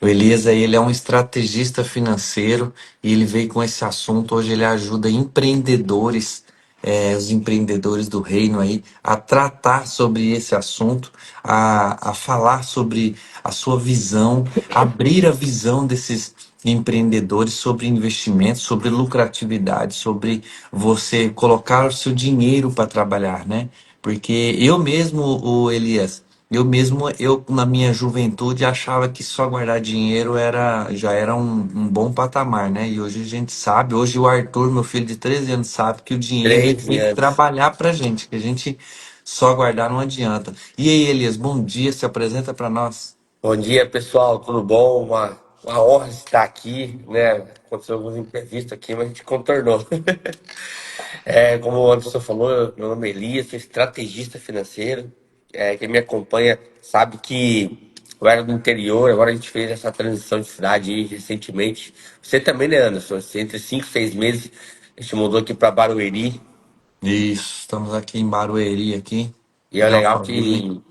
O Elias aí, ele é um estrategista financeiro e ele veio com esse assunto. Hoje ele ajuda empreendedores, os empreendedores do reino aí, a tratar sobre esse assunto, a falar sobre a sua visão, abrir a visão desses empreendedores sobre investimento, sobre lucratividade, sobre você colocar o seu dinheiro para trabalhar, né? Porque eu mesmo, o Elias, eu na minha juventude achava que só guardar dinheiro já era um bom patamar, né? E hoje a gente sabe, hoje o Arthur, meu filho de 13 anos, sabe que o dinheiro ele 13 tem que anos. trabalhar pra gente, que a gente só guardar não adianta. E aí, Elias, bom dia, se apresenta para nós. Bom dia, pessoal, tudo bom? Uma honra estar aqui, né? Aconteceu alguns imprevistos aqui, mas a gente contornou. Como o Anderson falou, meu nome é Elias, sou estrategista financeiro. Quem me acompanha sabe que eu era do interior, agora a gente fez essa transição de cidade aí recentemente. Você também, né, Anderson? Entre 5 e 6 meses, a gente mudou aqui para Barueri. Isso, estamos aqui em Barueri aqui, E é em legal Alphaville.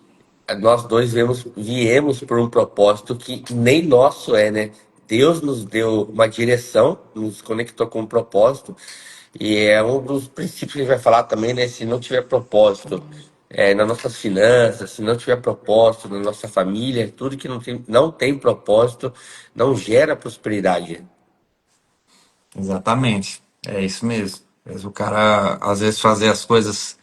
que nós dois viemos por um propósito que nem nosso é, né? Deus nos deu uma direção, nos conectou com um propósito, e é um dos princípios que a gente vai falar também, né? Se não tiver propósito nas nossas finanças, se não tiver propósito na nossa família, tudo que não tem propósito não gera prosperidade. Exatamente, é isso mesmo. Mas o cara, às vezes, fazer as coisas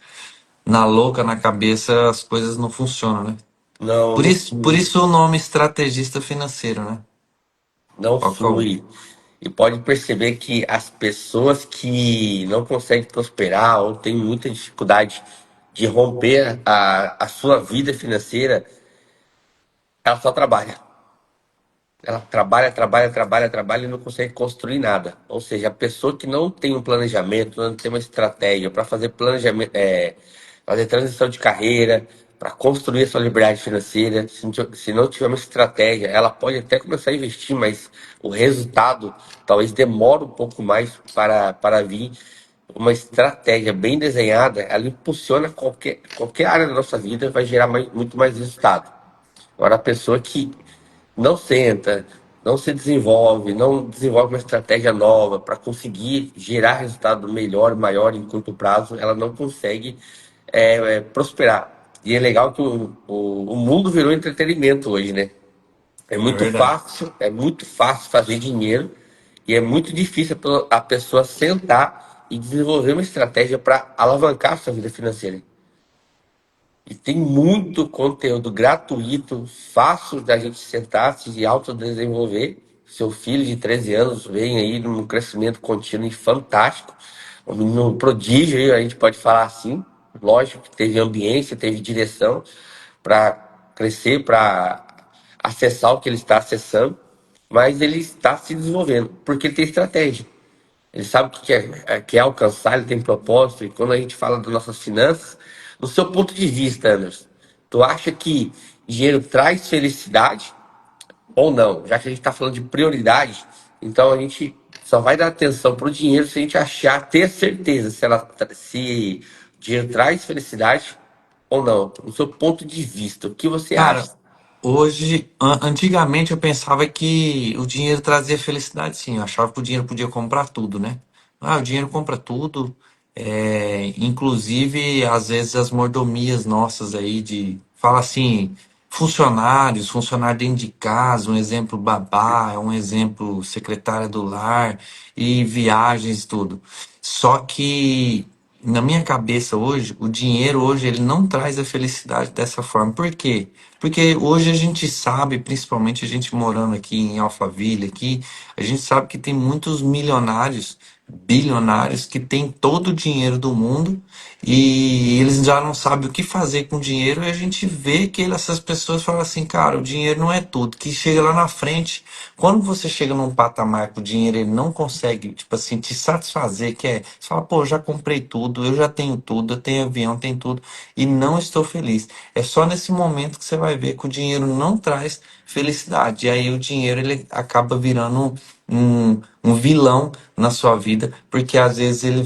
na louca, na cabeça, as coisas não funcionam, né? Não, Por isso o nome estrategista financeiro, né? não Qual que é o... flui. E pode perceber que as pessoas que não conseguem prosperar ou têm muita dificuldade de romper a sua vida financeira, ela só trabalha. Ela trabalha, trabalha, trabalha, trabalha e não consegue construir nada. Ou seja, a pessoa que não tem um planejamento, não tem uma estratégia para fazer planejamento, fazer transição de carreira, para construir a sua liberdade financeira, se não tiver uma estratégia, ela pode até começar a investir, mas o resultado talvez demore um pouco mais para vir. Uma estratégia bem desenhada, ela impulsiona qualquer área da nossa vida, vai gerar muito mais resultado. Agora, a pessoa que não senta, não se desenvolve, não desenvolve uma estratégia nova para conseguir gerar resultado melhor, maior em curto prazo, ela não consegue prosperar. E é legal que o mundo virou entretenimento hoje, né? É verdade. É muito fácil fazer dinheiro e é muito difícil a pessoa sentar e desenvolver uma estratégia para alavancar a sua vida financeira. E tem muito conteúdo gratuito, fácil da gente sentar, se autodesenvolver. Seu filho de 13 anos vem aí num crescimento contínuo e fantástico. Um menino prodígio, aí, a gente pode falar assim. Lógico que teve ambiência, teve direção para crescer, para acessar o que ele está acessando. Mas ele está se desenvolvendo, porque ele tem estratégia. Ele sabe o que quer alcançar, ele tem propósito. E quando a gente fala das nossas finanças, no seu ponto de vista, Anderson, tu acha que dinheiro traz felicidade ou não? Já que a gente está falando de prioridade, então a gente só vai dar atenção para o dinheiro se a gente achar, ter certeza se o dinheiro traz felicidade ou não. No seu ponto de vista, o que você acha? Cara, antigamente eu pensava que o dinheiro trazia felicidade, sim. Eu achava que o dinheiro podia comprar tudo, né? Ah, o dinheiro compra tudo, inclusive às vezes as mordomias nossas aí fala assim, funcionário dentro de casa, um exemplo babá, um exemplo secretária do lar e viagens e tudo. Só que na minha cabeça hoje, o dinheiro hoje ele não traz a felicidade dessa forma. Por quê? Porque hoje a gente sabe, principalmente a gente morando aqui em Alphaville, aqui, a gente sabe que tem muitos milionários, bilionários que têm todo o dinheiro do mundo e eles já não sabem o que fazer com o dinheiro e a gente vê que essas pessoas falam assim, cara, o dinheiro não é tudo, que chega lá na frente, quando você chega num patamar que o dinheiro ele não consegue, tipo assim, te satisfazer, que é, você fala, pô, eu já comprei tudo, eu já tenho tudo, eu tenho avião, tenho tudo e não estou feliz. É só nesse momento que você vai ver que o dinheiro não traz felicidade. E aí o dinheiro ele acaba virando um vilão na sua vida, porque às vezes ele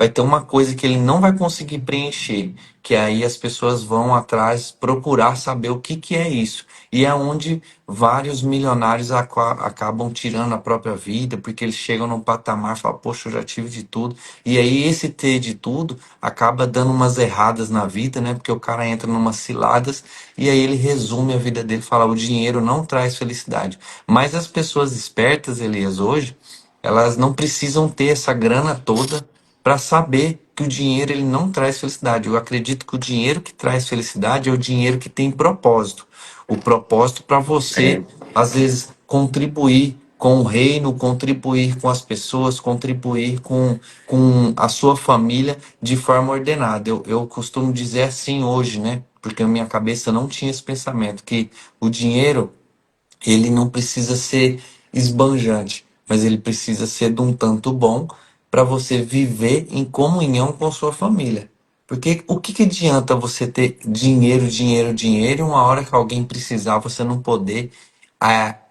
vai ter uma coisa que ele não vai conseguir preencher, que aí as pessoas vão atrás procurar saber o que que é isso. E é onde vários milionários acabam tirando a própria vida, porque eles chegam num patamar e falam, poxa, eu já tive de tudo. E aí esse ter de tudo acaba dando umas erradas na vida, né? Porque o cara entra numas ciladas e aí ele resume a vida dele, fala, o dinheiro não traz felicidade. Mas as pessoas espertas, Elias, hoje, elas não precisam ter essa grana toda para saber que o dinheiro ele não traz felicidade. Eu acredito que o dinheiro que traz felicidade é o dinheiro que tem propósito. O propósito para você, É, às vezes, contribuir com o reino, contribuir com as pessoas, contribuir com a sua família de forma ordenada. Eu costumo dizer assim hoje, né? Porque a minha cabeça não tinha esse pensamento, que o dinheiro ele não precisa ser esbanjante, mas ele precisa ser de um tanto bom para você viver em comunhão com sua família. Porque o que que adianta você ter dinheiro, dinheiro, dinheiro, e uma hora que alguém precisar, você não poder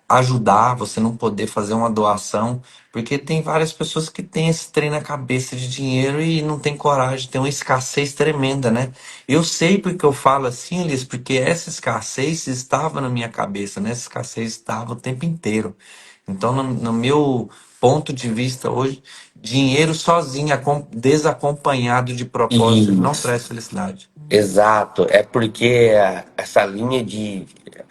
ajudar, você não poder fazer uma doação? Porque tem várias pessoas que têm esse trem na cabeça de dinheiro e não tem coragem, tem uma escassez tremenda, né? Eu sei porque eu falo assim, Elias, porque essa escassez estava na minha cabeça, né? Essa escassez estava o tempo inteiro. Então, no meu ponto de vista hoje, dinheiro sozinho, desacompanhado de propósito, ele não isso, traz felicidade. exato. É porque essa linha de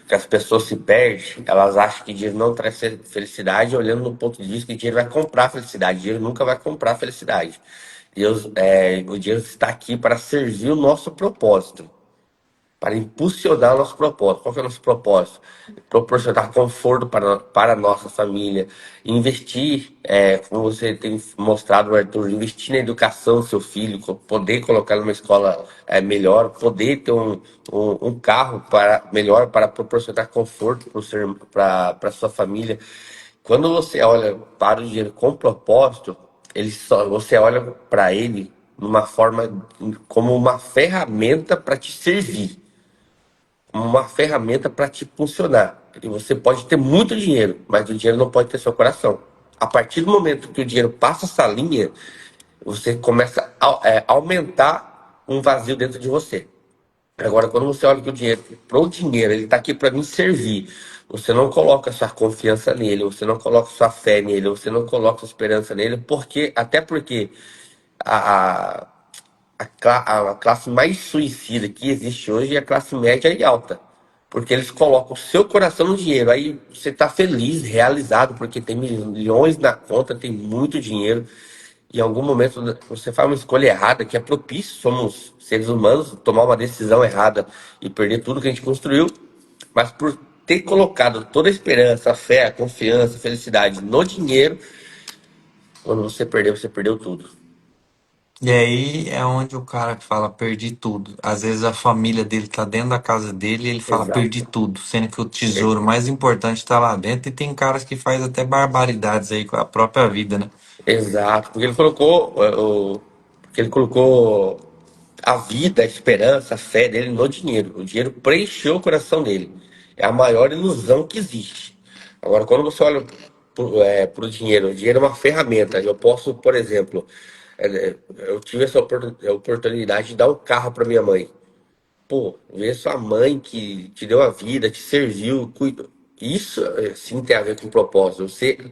que as pessoas se perdem, elas acham que dinheiro não traz felicidade, olhando no ponto de vista que dinheiro vai comprar felicidade. Dinheiro nunca vai comprar felicidade. Deus, o dinheiro está aqui para servir o nosso propósito, para impulsionar o nosso propósito. Qual que é o nosso propósito? Proporcionar conforto para a nossa família, investir, como você tem mostrado, Arthur, investir na educação do seu filho, poder colocar numa escola melhor, poder ter um carro melhor para proporcionar conforto para a sua família. Quando você olha para o dinheiro com propósito, você olha para ele numa forma como uma ferramenta para te servir, uma ferramenta para te funcionar. E você pode ter muito dinheiro, mas o dinheiro não pode ter seu coração. A partir do momento que o dinheiro passa essa linha, você começa a aumentar um vazio dentro de você. Agora, quando você olha que o dinheiro, pro dinheiro, ele está aqui para me servir. Você não coloca sua confiança nele, você não coloca sua fé nele, você não coloca sua esperança nele, porque até porque a, a classe mais suicida que existe hoje é a classe média e alta. Porque eles colocam o seu coração no dinheiro. Aí você está feliz, realizado, porque tem milhões na conta, tem muito dinheiro. Em algum momento você faz uma escolha errada, que é propício, somos seres humanos, tomar uma decisão errada e perder tudo que a gente construiu. Mas por ter colocado toda a esperança, a fé, a confiança, a felicidade no dinheiro, quando você perdeu tudo. E aí é onde o cara que fala perdi tudo. Às vezes a família dele tá dentro da casa dele e ele fala perdi Exato. tudo, sendo que o tesouro mais importante tá lá dentro e tem caras que faz até barbaridades aí com a própria vida, né? Exato, porque ele colocou a vida, a esperança, a fé dele no dinheiro. O dinheiro preencheu o coração dele. É a maior ilusão que existe. Agora, quando você olha para o dinheiro, o dinheiro é uma ferramenta. Eu posso, por exemplo, eu tive essa oportunidade de dar um carro para minha mãe. Pô, ver sua mãe que te deu a vida, te serviu, cuidou. Isso sim tem a ver com propósito. Você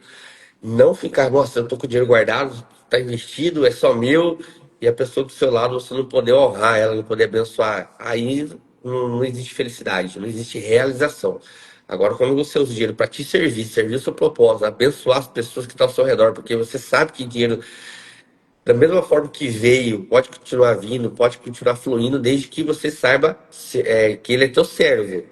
não ficar, nossa, eu tô com o dinheiro guardado, tá investido, é só meu, e a pessoa do seu lado você não poder honrar ela, não poder abençoar. Aí não existe felicidade, não existe realização. Agora, quando você usa o dinheiro para te servir, servir o seu propósito, abençoar as pessoas que estão ao seu redor, porque você sabe que dinheiro, da mesma forma que veio, pode continuar vindo, pode continuar fluindo, desde que você saiba que ele é teu servo.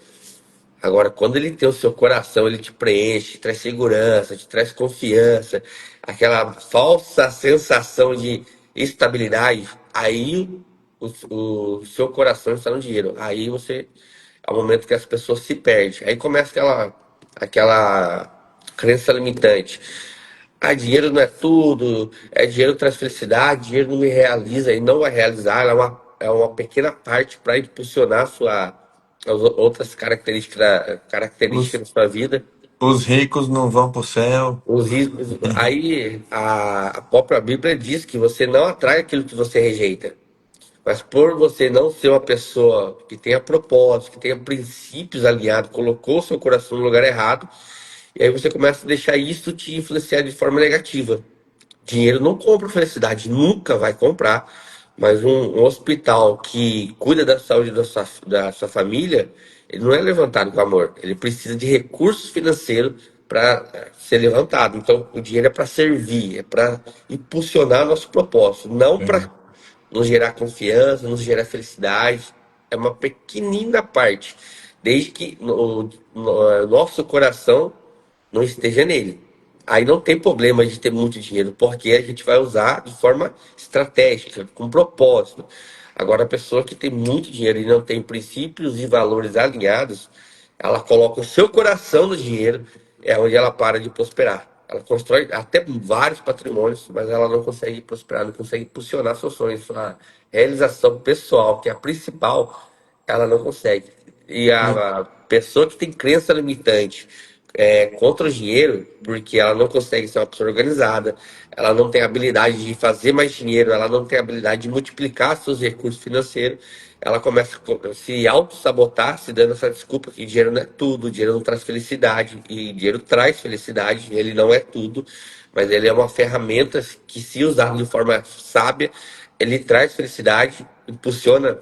Agora, quando ele tem o seu coração, ele te preenche, te traz segurança, te traz confiança, aquela falsa sensação de estabilidade, aí o seu coração está no dinheiro. Aí você, é o momento que as pessoas se perdem. Aí começa aquela crença limitante. Ah, dinheiro não é tudo, dinheiro traz felicidade, dinheiro não me realiza e não vai realizar, é uma pequena parte para impulsionar as outras características da Os, sua vida. Os ricos não vão para o céu. Os riscos. Aí a própria Bíblia diz que você não atrai aquilo que você rejeita. Mas por você não ser uma pessoa que tenha propósito, que tenha princípios alinhados, colocou seu coração no lugar errado, e aí você começa a deixar isso te influenciar de forma negativa. Dinheiro não compra felicidade, nunca vai comprar, mas um hospital que cuida da saúde da sua família, ele não é levantado com amor, ele precisa de recursos financeiros para ser levantado. Então, o dinheiro é para servir, é para impulsionar nosso propósito, não para É, nos gerar confiança, nos gerar felicidade. É uma pequenina parte, desde que o nosso coração não esteja nele. Aí não tem problema de ter muito dinheiro, porque a gente vai usar de forma estratégica, com propósito. Agora, a pessoa que tem muito dinheiro e não tem princípios e valores alinhados, ela coloca o seu coração no dinheiro, é onde ela para de prosperar. Ela constrói até vários patrimônios, mas ela não consegue prosperar, não consegue impulsionar seus sonhos, sua realização pessoal, que é a principal, ela não consegue. E no- a pessoa que tem crença limitante contra o dinheiro, porque ela não consegue ser uma pessoa organizada, ela não tem habilidade de fazer mais dinheiro, ela não tem habilidade de multiplicar seus recursos financeiros, ela começa a se auto-sabotar, se dando essa desculpa que dinheiro não é tudo, dinheiro não traz felicidade, e dinheiro traz felicidade, ele não é tudo, mas ele é uma ferramenta que, se usado de forma sábia, ele traz felicidade, impulsiona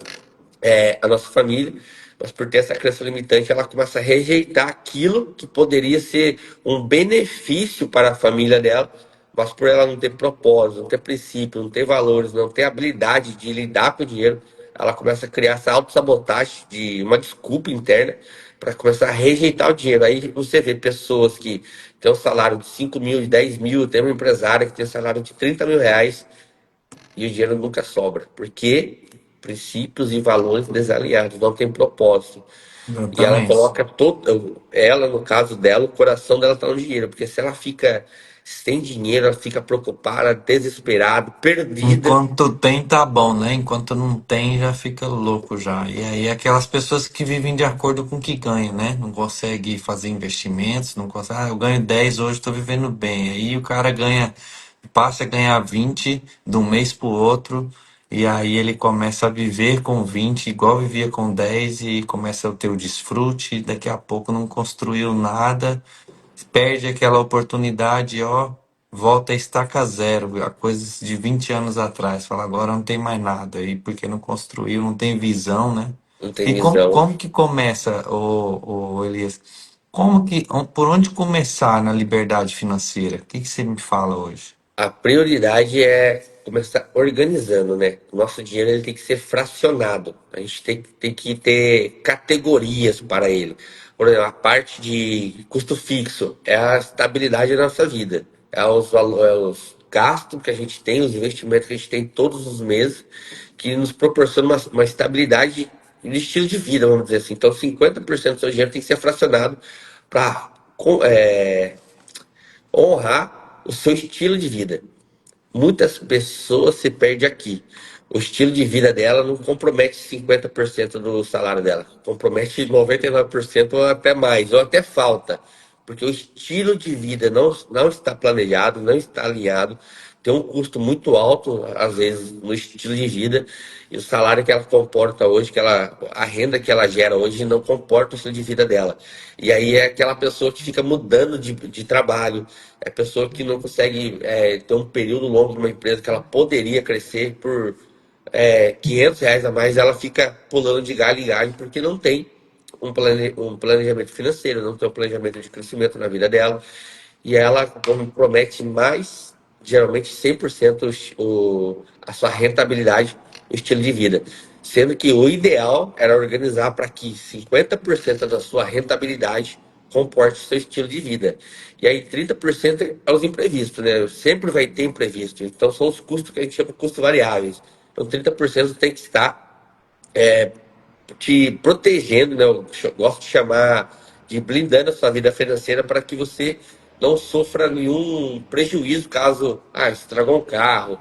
a nossa família, mas por ter essa crença limitante, ela começa a rejeitar aquilo que poderia ser um benefício para a família dela, mas por ela não ter propósito, não ter princípio, não ter valores, não ter habilidade de lidar com o dinheiro, ela começa a criar essa autossabotagem de uma desculpa interna para começar a rejeitar o dinheiro. Aí você vê pessoas que têm um salário de 5 mil, de 10 mil, tem uma empresária que tem um salário de 30 mil reais, e o dinheiro nunca sobra, porque princípios e valores desalinhados, não tem propósito. E ela exatamente. coloca todo, ela, no caso dela, o coração dela está no dinheiro, porque se ela fica sem dinheiro, ela fica preocupada, desesperada, perdida, Enquanto tem, tá bom, né? Enquanto não tem, já fica louco já. E aí, aquelas pessoas que vivem de acordo com o que ganham, né? Não consegue fazer investimentos, não consegue. Ah, eu ganho 10 hoje, tô vivendo bem. Aí o cara ganha, passa a ganhar 20 de um mês pro outro. E aí ele começa a viver com 20 igual vivia com 10 e começa a ter o desfrute. Daqui a pouco não construiu nada, perde aquela oportunidade, ó, volta a estaca zero, a coisas de 20 anos atrás. Fala, agora não tem mais nada, e porque não construiu, não tem visão, né? não tem E como, visão. como que começa, o Elias? Como que, por onde começar na liberdade financeira? O que que você me fala hoje? A prioridade é começar organizando, né? O nosso dinheiro ele tem que ser fracionado. A gente tem que ter categorias para ele. Por exemplo, a parte de custo fixo é a estabilidade da nossa vida. É os gastos que a gente tem, os investimentos que a gente tem todos os meses, que nos proporcionam uma estabilidade de estilo de vida, vamos dizer assim. Então, 50% do seu dinheiro tem que ser fracionado para honrar o seu estilo de vida. Muitas pessoas se perdem aqui. O estilo de vida dela não compromete 50% do salário dela, compromete 99% ou até mais, ou até falta, porque o estilo de vida não está planejado, não está alinhado, tem um custo muito alto, às vezes, no estilo de vida, e o salário que ela comporta hoje, a renda que ela gera hoje não comporta o estilo de vida dela. E aí é aquela pessoa que fica mudando de trabalho, é a pessoa que não consegue ter um período longo numa empresa que ela poderia crescer por R$ 500 a mais, ela fica pulando de galho em galho porque não tem um planejamento financeiro, não tem um planejamento de crescimento na vida dela. E ela compromete mais, geralmente 100% a sua rentabilidade, o estilo de vida. Sendo que o ideal era organizar para que 50% da sua rentabilidade comporte o seu estilo de vida. E aí 30% é os imprevistos, né? Sempre vai ter imprevisto. Então são os custos que a gente chama de custos variáveis. Então 30% tem que estar te protegendo, né? Eu gosto de chamar de blindando a sua vida financeira para que você não sofra nenhum prejuízo caso estragou um carro,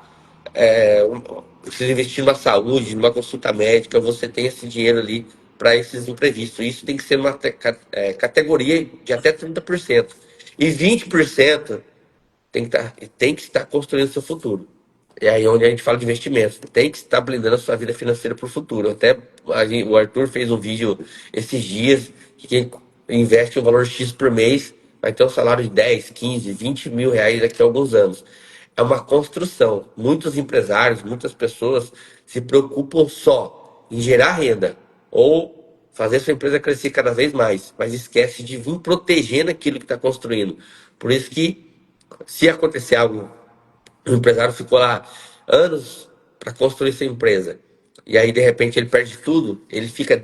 precisa investir numa saúde, numa consulta médica, você tem esse dinheiro ali para esses imprevistos. Isso tem que ser uma categoria de até 30%. E 20% tem que estar construindo seu futuro. É aí onde a gente fala de investimentos. Tem que estar blindando a sua vida financeira para o futuro. Até o Arthur fez um vídeo esses dias que quem investe um valor X por mês vai ter um salário de 10, 15, 20 mil reais daqui a alguns anos. É uma construção. Muitos empresários, muitas pessoas se preocupam só em gerar renda ou fazer sua empresa crescer cada vez mais, mas esquece de vir protegendo aquilo que está construindo. Por isso que, se acontecer algo, o empresário ficou lá anos para construir sua empresa. E aí, de repente, ele perde tudo, ele fica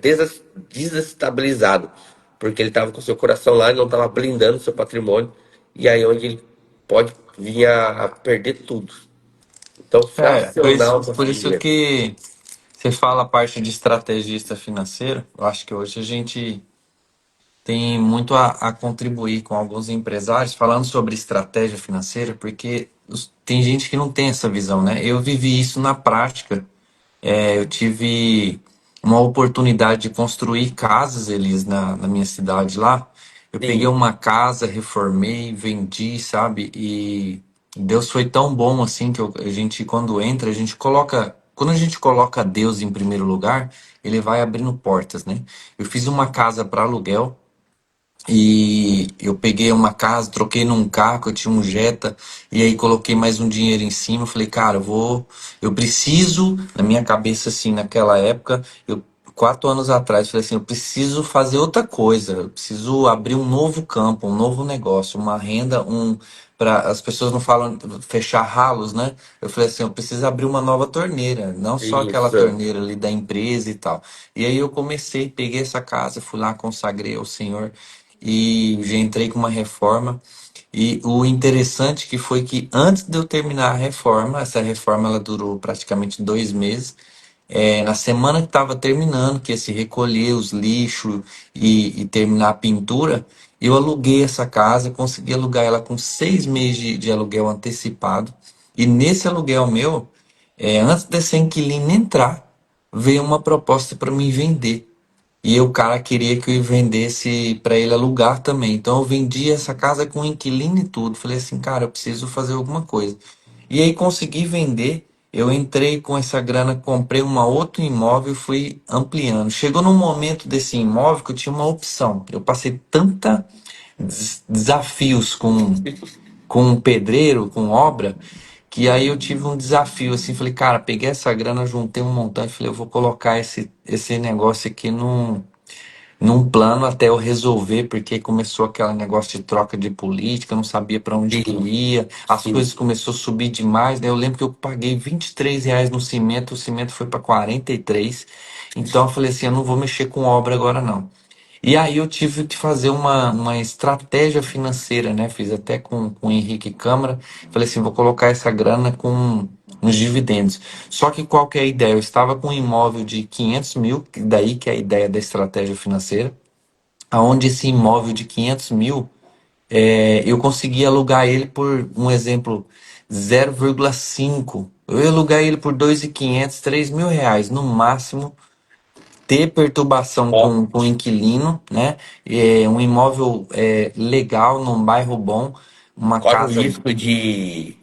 desestabilizado. Porque ele estava com seu coração lá e não estava blindando seu patrimônio. E aí onde ele pode vir a perder tudo. Então, É, fracionar o nosso por isso dinheiro. que você fala a parte de estrategista financeiro. Eu acho que hoje a gente tem muito a contribuir com alguns empresários falando sobre estratégia financeira, porque tem gente que não tem essa visão, né? Eu vivi isso na prática. Eu tive uma oportunidade de construir casas, Elis, na minha cidade lá. Eu peguei Sim, uma casa, reformei, vendi, sabe? E Deus foi tão bom assim que a gente, quando entra, a gente coloca. Quando a gente coloca Deus em primeiro lugar, ele vai abrindo portas, né? Eu fiz uma casa para aluguel. E eu peguei uma casa, troquei num carro, eu tinha um Jetta, e aí coloquei mais um dinheiro em cima. Falei, cara, eu preciso, na minha cabeça, assim, naquela época, 4 anos atrás, falei assim, eu preciso fazer outra coisa, eu preciso abrir um novo campo, um novo negócio, uma renda, para as pessoas não falam fechar ralos, né? Eu falei assim, eu preciso abrir uma nova torneira, não só aquela isso. torneira ali da empresa e tal. E aí eu comecei, peguei essa casa, fui lá, consagrei ao Senhor e já entrei com uma reforma. E o interessante que foi que antes de eu terminar a reforma, essa reforma ela durou praticamente 2 meses. Na semana que estava terminando, que ia se recolher os lixos e terminar a pintura, eu aluguei essa casa, consegui alugar ela com 6 meses de aluguel antecipado. E nesse aluguel meu, antes dessa inquilina entrar, veio uma proposta para mim vender. E o cara queria que eu vendesse para ele alugar também. Então eu vendi essa casa com inquilino e tudo. Falei assim, cara, eu preciso fazer alguma coisa. E aí consegui vender. Eu entrei com essa grana, comprei uma outro imóvel e fui ampliando. Chegou num momento desse imóvel que eu tinha uma opção. Eu passei tanta desafios com um pedreiro, com obra, que aí eu tive um desafio assim, falei, cara, peguei essa grana, juntei um montante, falei, eu vou colocar esse negócio aqui num plano até eu resolver, porque começou aquele negócio de troca de política, eu não sabia para onde que Sim, ia, as sim. coisas começou a subir demais, né? Eu lembro que eu paguei R$ 23 no cimento, o cimento foi para 43, então eu falei assim, eu não vou mexer com obra agora não. E aí eu tive que fazer uma estratégia financeira, né? Fiz até com o Henrique Câmara. Falei assim, vou colocar essa grana com uns dividendos. Só que qual que é a ideia? Eu estava com um imóvel de 500 mil, daí que é a ideia da estratégia financeira, aonde esse imóvel de 500 mil, eu consegui alugar ele por, um exemplo, 0,5. Eu ia alugar ele por 2.500, R$ 3.000 no máximo, ter perturbação Ó, com o inquilino, né? Um imóvel legal, num bairro bom, uma corre o casa risco de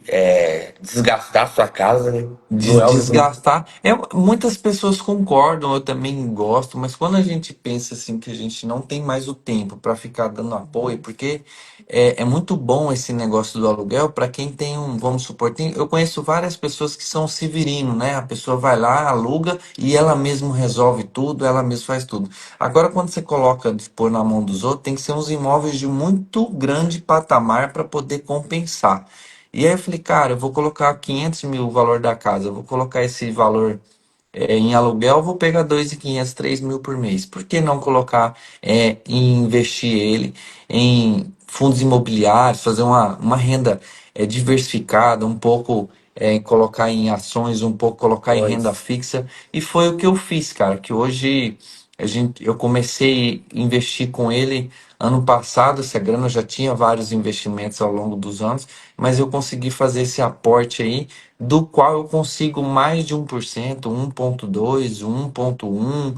desgastar sua casa, né? Não é um risco. desgastar. Muitas pessoas concordam, eu também gosto, mas quando a gente pensa assim que a gente não tem mais o tempo para ficar dando apoio, porque é muito bom esse negócio do aluguel para quem tem vamos supor, eu conheço várias pessoas que são severino, né? A pessoa vai lá, aluga e ela mesma resolve tudo, ela mesma faz tudo. Agora, quando você coloca de pôr na mão dos outros, tem que ser uns imóveis de muito grande patamar para poder compensar. E aí eu falei, cara, eu vou colocar 500 mil o valor da casa, eu vou colocar esse valor em aluguel, eu vou pegar 2.500, 3.000 por mês. Por que não colocar e investir ele em fundos imobiliários, fazer uma renda diversificada, um pouco colocar em ações, um pouco colocar em renda Pois. fixa. E foi o que eu fiz, cara, que hoje eu comecei a investir com ele ano passado, essa grana eu já tinha vários investimentos ao longo dos anos, mas eu consegui fazer esse aporte aí, do qual eu consigo mais de 1%, 1,2, 1,1,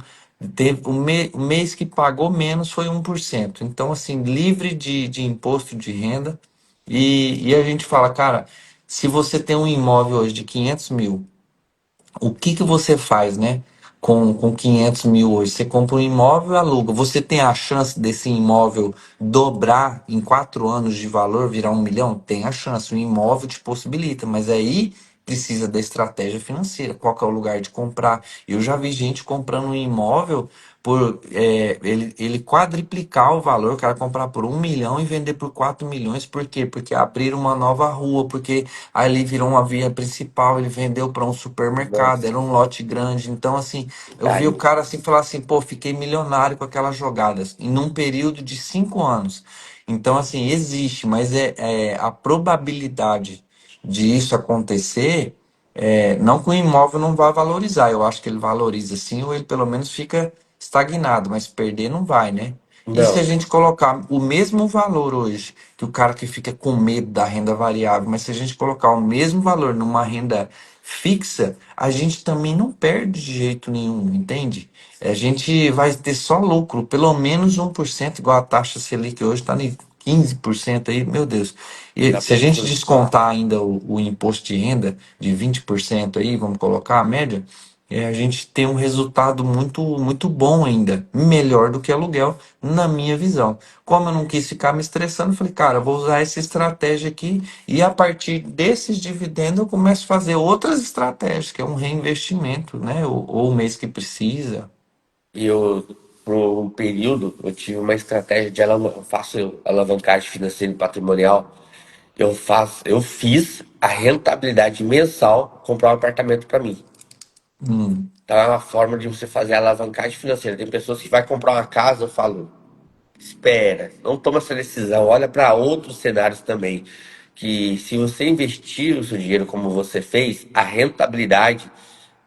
Teve o mês que pagou menos foi 1%. Então, assim, livre de imposto de renda. E a gente fala, cara, se você tem um imóvel hoje de 500 mil, o que que você faz, né? Com 500 mil hoje, você compra um imóvel e aluga. Você tem a chance desse imóvel dobrar em 4 anos de valor, virar 1 milhão? Tem a chance, o imóvel te possibilita, mas aí precisa da estratégia financeira. Qual que é o lugar de comprar? Eu já vi gente comprando um imóvel por ele quadriplicar o valor, o cara comprar por 1 milhão e vender por 4 milhões. Por quê? Porque abriram uma nova rua, porque ali virou uma via principal, ele vendeu para um supermercado, Nossa, era um lote grande. Então, assim, eu vi o aí, cara assim falar assim, pô, fiquei milionário com aquelas jogadas, em um período de 5 anos. Então, assim, existe, mas a probabilidade de isso acontecer, não que o imóvel não vá valorizar, eu acho que ele valoriza sim, ou ele pelo menos fica estagnado, mas perder não vai, né? E se a não, gente colocar o mesmo valor hoje, que o cara que fica com medo da renda variável, mas se a gente colocar o mesmo valor numa renda fixa, a gente também não perde de jeito nenhum, entende? A gente vai ter só lucro, pelo menos 1%, igual a taxa Selic hoje está em 15% aí, meu Deus. E tá se a bem gente absurdo. descontar ainda o imposto de renda de 20% aí, vamos colocar a média, a gente tem um resultado muito, muito bom ainda, melhor do que aluguel, na minha visão. Como eu não quis ficar me estressando, eu falei, cara, eu vou usar essa estratégia aqui e a partir desses dividendos eu começo a fazer outras estratégias, que é um reinvestimento, né? Ou o mês que precisa. E eu, por um período, eu tive uma estratégia de eu faço alavancagem financeira e patrimonial. Eu fiz a rentabilidade mensal comprar um apartamento para mim. Hum, Então é uma forma de você fazer alavancagem financeira. Tem pessoas que vai comprar uma casa, eu falo, espera, não toma essa decisão, olha para outros cenários também. Que se você investir o seu dinheiro como você fez, a rentabilidade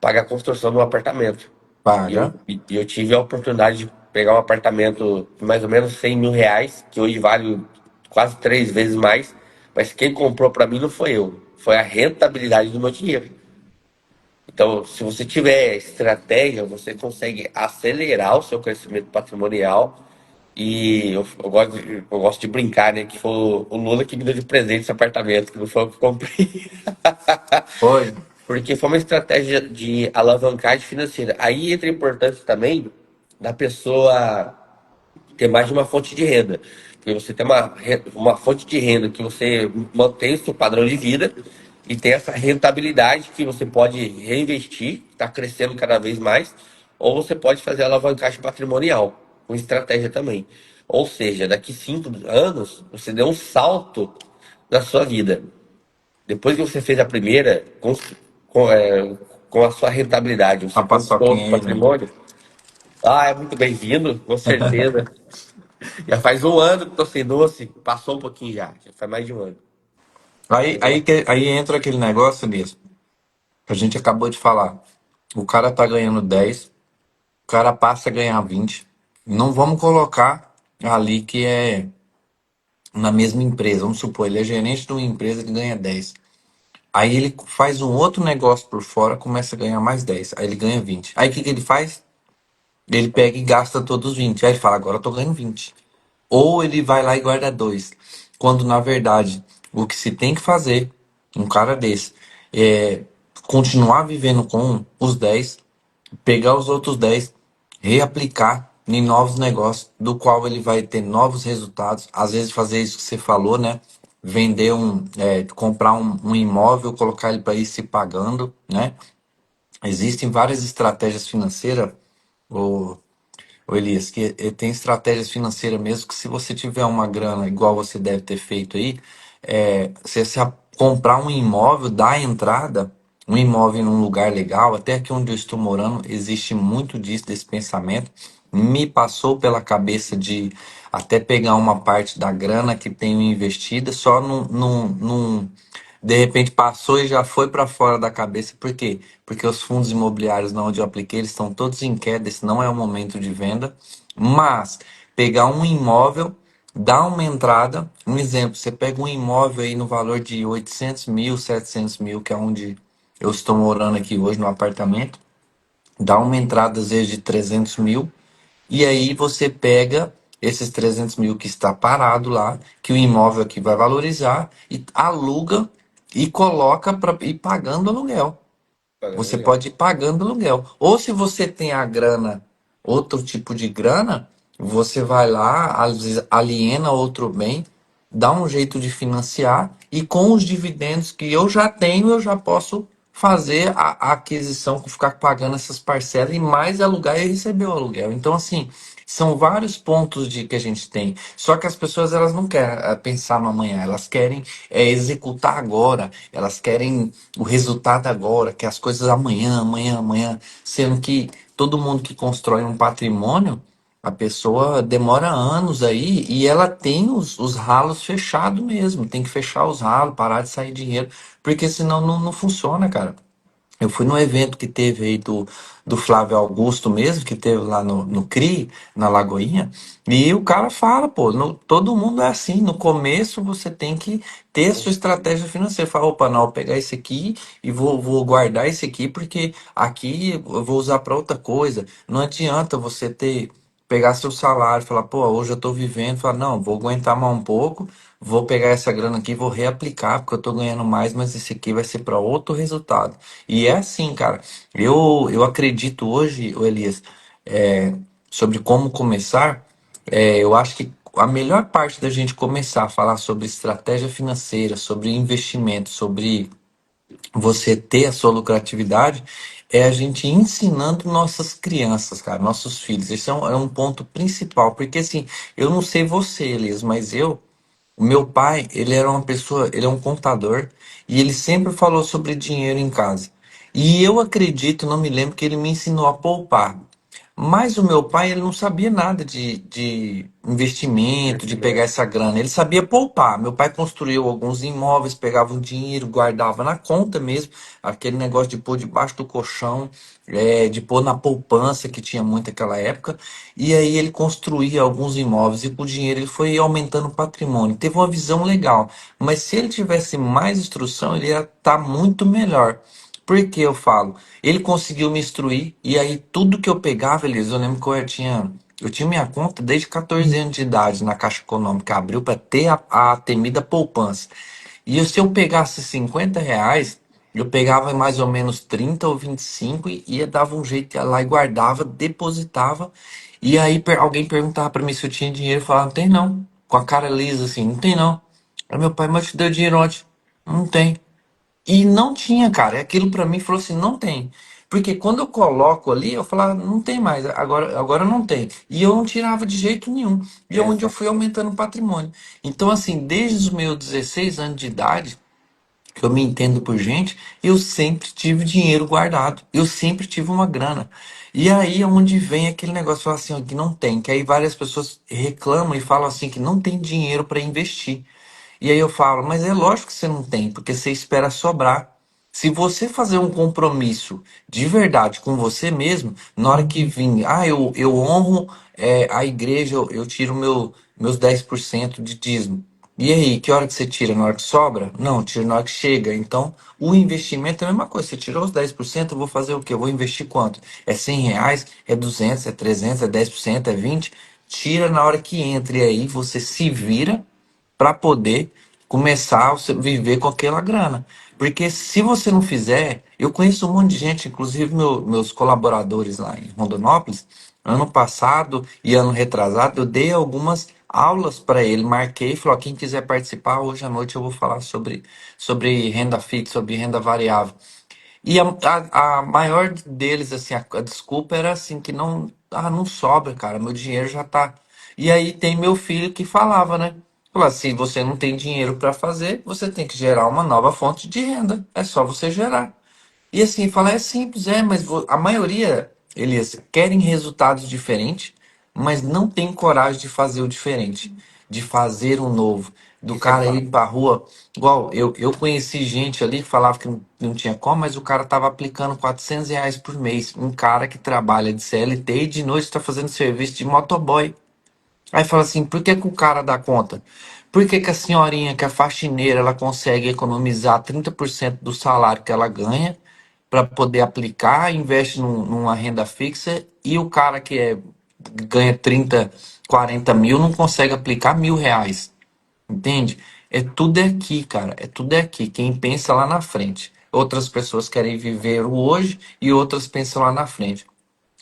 paga a construção de um apartamento. paga. E eu tive a oportunidade de pegar um apartamento de mais ou menos 100 mil reais, que hoje vale quase 3 vezes mais, mas quem comprou para mim não foi eu, foi a rentabilidade do meu dinheiro. Então, se você tiver estratégia, você consegue acelerar o seu crescimento patrimonial. E eu gosto de brincar, né? Que foi o Lula que me deu de presente esse apartamento, que não foi eu que comprei. Foi. Porque foi uma estratégia de alavancagem financeira. Aí entra a importância também da pessoa ter mais de uma fonte de renda. Porque você tem uma fonte de renda que você mantém o seu padrão de vida e tem essa rentabilidade que você pode reinvestir, está crescendo cada vez mais, ou você pode fazer alavancagem patrimonial, com estratégia também. Ou seja, daqui 5 anos, você deu um salto na sua vida. Depois que você fez a primeira, com a sua rentabilidade, A você conquistou paçoquinha outro aí, né? patrimônio. Ah, é muito bem-vindo, com certeza. Já faz um ano que tô sem doce. Passou um pouquinho já. Já faz mais de um ano. Aí, Mas aí, aí entra aquele negócio mesmo, que a gente acabou de falar. O cara tá ganhando 10, o cara passa a ganhar 20. Não vamos colocar ali que é na mesma empresa. Vamos supor, ele é gerente de uma empresa que ganha 10. Aí ele faz um outro negócio por fora, começa a ganhar mais 10. Aí ele ganha 20. Aí o que que ele faz? Ele pega e gasta todos os 20. Aí ele fala, agora eu tô ganhando 20. Ou ele vai lá e guarda 2. Quando na verdade o que se tem que fazer, um cara desse, é continuar vivendo com os 10, pegar os outros 10, reaplicar em novos negócios, do qual ele vai ter novos resultados. Às vezes fazer isso que você falou, né? Vender comprar um imóvel, colocar ele para ir se pagando, né? Existem várias estratégias financeiras, ô, ô Elias, que tem estratégias financeiras mesmo que se você tiver uma grana igual você deve ter feito aí, você comprar um imóvel, dar entrada, um imóvel num lugar legal, até aqui onde eu estou morando, existe muito disso, desse pensamento. Me passou pela cabeça de até pegar uma parte da grana que tenho investida, só de repente passou e já foi para fora da cabeça. Por quê? Porque os fundos imobiliários onde eu apliquei, eles estão todos em queda, esse não é o momento de venda. Mas pegar um imóvel, dar uma entrada, um exemplo, você pega um imóvel aí no valor de 800 mil, 700 mil, que é onde eu estou morando aqui hoje no apartamento. dá uma entrada às vezes de 300 mil, e aí você pega esses 300 mil que está parado lá, que o imóvel aqui vai valorizar, e aluga e coloca para ir pagando aluguel. Pagando Você aluguel. pode ir pagando aluguel. Ou se você tem a grana, outro tipo de grana, você vai lá, às vezes aliena outro bem, dá um jeito de financiar e com os dividendos que eu já tenho, eu já posso fazer a aquisição, ficar pagando essas parcelas e mais alugar e receber o aluguel. Então, assim, são vários pontos de que a gente tem. Só que as pessoas elas não querem pensar no amanhã, elas querem executar agora, elas querem o resultado agora, que as coisas amanhã, amanhã, amanhã, sendo que todo mundo que constrói um patrimônio, a pessoa demora anos aí e ela tem os ralos fechados mesmo, tem que fechar os ralos, parar de sair dinheiro, porque senão não funciona, cara. Eu fui num evento que teve aí do Flávio Augusto mesmo, que teve lá no CRI, na Lagoinha, e o cara fala, pô, todo mundo é assim, no começo você tem que ter a sua estratégia financeira. Fala, opa, não, vou pegar esse aqui e vou guardar esse aqui, porque aqui eu vou usar para outra coisa. Não adianta você pegar seu salário, falar, pô, hoje eu tô vivendo, falar, não, vou aguentar mais um pouco, vou pegar essa grana aqui, vou reaplicar, porque eu tô ganhando mais, mas esse aqui vai ser para outro resultado. E é assim, cara. Eu acredito hoje, ô Elias, é, sobre como começar. Eu acho que a melhor parte da gente começar a falar sobre estratégia financeira, sobre investimento, sobre você ter a sua lucratividade, é a gente ensinando nossas crianças, cara, nossos filhos. Esse é um ponto principal, porque assim, eu não sei você, Elias, mas o meu pai, ele era uma pessoa, ele é um contador e ele sempre falou sobre dinheiro em casa. E eu acredito, não me lembro que ele me ensinou a poupar. Mas o meu pai, ele não sabia nada de investimento, de pegar Investimento. essa grana. Ele sabia poupar. Meu pai construiu alguns imóveis, pegava o dinheiro, guardava na conta mesmo, aquele negócio de pôr debaixo do colchão, de pôr na poupança, que tinha muito naquela época. E aí ele construía alguns imóveis e com o dinheiro ele foi aumentando o patrimônio. Teve uma visão legal. Mas se ele tivesse mais instrução, ele ia estar muito melhor. Por que eu falo? Ele conseguiu me instruir e aí tudo que eu pegava, Elias, eu lembro que eu tinha minha conta desde 14 anos de idade na Caixa Econômica, abriu para ter a temida poupança. E se eu pegasse R$ 50, eu pegava mais ou menos 30 ou 25 e ia dava um jeito, ia lá e guardava, depositava. E aí alguém perguntava para mim se eu tinha dinheiro, eu falava, não tem não. Com a cara lisa assim, não tem não. Aí meu pai, mas te deu dinheiro ontem? Não tem. E não tinha, cara. E aquilo pra mim falou assim, não tem. Porque quando eu coloco ali, eu falava, não tem mais, agora não tem. E eu não tirava de jeito nenhum. E é onde eu Essa. fui aumentando o patrimônio. Então, assim, desde os meus 16 anos de idade, que eu me entendo por gente, eu sempre tive dinheiro guardado. Eu sempre tive uma grana. E aí é onde vem aquele negócio, fala assim, ó, que não tem. Que aí várias pessoas reclamam e falam assim, que não tem dinheiro para investir. E aí eu falo, mas é lógico que você não tem, porque você espera sobrar. Se você fazer um compromisso de verdade com você mesmo, na hora que vir, eu honro a igreja, eu tiro meus 10% de dízimo. E aí, que hora que você tira? Na hora que sobra? Não, tira na hora que chega. Então, o investimento é a mesma coisa. Você tirou os 10%, eu vou fazer o quê? Eu vou investir quanto? É R$ 100? É 200? É 300? É 10%? É 20%? Tira na hora que entra. E aí você se vira para poder começar a viver com aquela grana. Porque se você não fizer, eu conheço um monte de gente, inclusive meus colaboradores lá em Rondonópolis, ano passado e ano retrasado, eu dei algumas aulas para ele, marquei e falei, ó, quem quiser participar, hoje à noite eu vou falar sobre renda fixa, sobre renda variável. E a maior deles, assim, a desculpa era assim, que não sobra, cara, meu dinheiro já tá. E aí tem meu filho que falava, né? Falava, se você não tem dinheiro para fazer, você tem que gerar uma nova fonte de renda. É só você gerar. E assim, falar é simples, mas a maioria, eles querem resultados diferentes, mas não tem coragem de fazer o diferente, de fazer o novo. Do Isso é cara ir fato. pra rua, igual eu conheci gente ali que falava que não tinha como, mas o cara tava aplicando R$ 400 por mês. Um cara que trabalha de CLT e de noite está fazendo serviço de motoboy. Aí fala assim, por que que o cara dá conta? Por que que a senhorinha, que é faxineira, ela consegue economizar 30% do salário que ela ganha? para poder aplicar, investe numa renda fixa, e o cara ganha 30, 40 mil não consegue aplicar R$ 1.000. Entende? É aqui, cara. É aqui. Quem pensa lá na frente. Outras pessoas querem viver o hoje e outras pensam lá na frente.